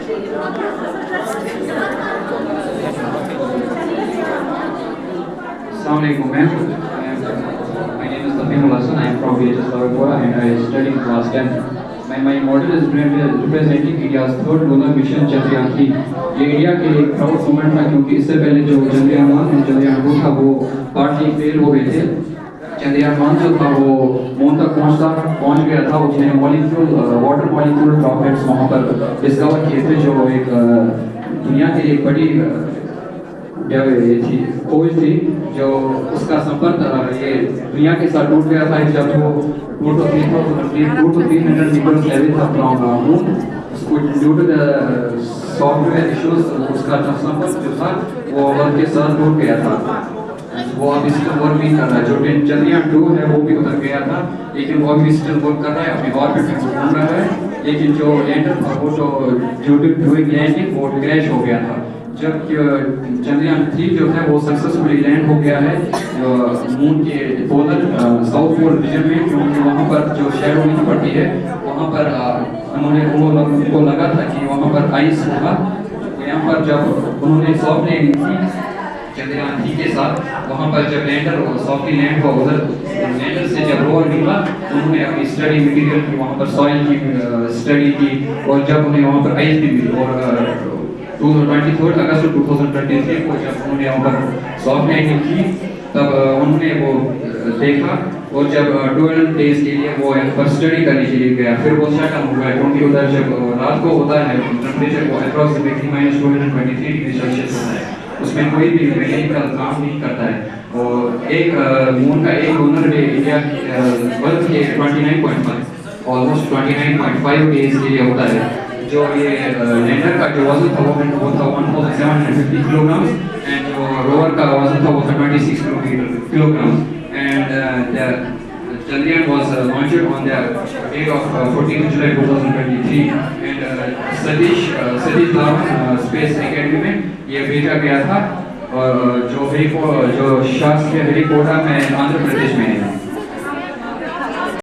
Assalamualaikum ma'am. My name is Tafimul Hassan. I am from VHS Lavapura and I study in class 10. My model is representing India's third lunar mission Chandrayaan 3. ये India के लिए proud moment था क्योंकि इससे पहले जो चंद्रयान 1 और चंद्रयान 2 था वो पार्टली फेल हो गए थे। चंद्रयान 1 जो था वो मून तक पहुंच गया था। उसने वाटर मॉलिक्यूल ड्रॉपलेट्स वहाँ पर डिस्कवर किए थे जो एक दुनिया के लिए बड़ी ये थी खोज थी जो उसका संपर्क ये दुनिया के साथ टूट गया था जब वो 2 to 300 meters level था from moon। due to the software issues उसका संपर्क जो था वो अर्थ के साथ टूट गया था। वो अभी स्टिल वर्क नहीं कर रहा है। जो चंद्रयान 2 है वो भी उधर गया था लेकिन वो अभी स्टिल वर्क कर रहा है, अपनी ऑर्बिट में घूम रहा है। लेकिन जो लैंडर था वो तो ड्यू टू डूइंग लैंडिंग वो क्रैश हो गया था। जब चंद्रयान 3 जो है वो सक्सेसफुली लैंड हो गया है मून के पोलर साउथ पोल रीजन में, क्योंकि वहाँ पर जो शैडो नहीं पड़ती है वहाँ पर उनको लगा था कि वहाँ पर आइस होगा। यहाँ पर जब उन्होंने सॉफ्ट लैंडिंग की चंद्रयान 3 के साथ, वहाँ पर जब लैंडर सॉफ्टली लैंड हुआ उधर लैंडर से जब रोवर निकला उन्होंने अपनी स्टडी मटेरियल की वहाँ पर सॉइल की स्टडी की और जब उन्हें वहाँ पर आइस भी मिली और 23 अगस्त 2023 को जब उन्होंने वहाँ पर सॉफ्ट लैंडिंग की तब उन्होंने वो देखा और जब 12 डेज के लिए वो यहाँ पर स्टडी करने के लिए गया फिर वो शट डाउन हो गया क्योंकि उधर जब रात को होता है टेम्परेचर वो अप्रॉक्सीमेटली -223 डिग्री सेल्सियस होता है, उसमें कोई भी मैकेनिकल काम नहीं करता है। और एक मून का एक लूनर डे इंडिया वर्ल्ड के 29.5 ऑलमोस्ट 29.5 डेज के लिए होता है। जो ये लैंडर का जो वजन था वो था 1750 किलोग्राम एंड जो रोवर का वजन था वो था 26 kilogram and Chandrayaan was launched on the date of 14th July 2023 and Satish Dhawan Space Academy में ये भेजा गया था और जो शासकीय हेलीकोटा में आंध्र प्रदेश में है।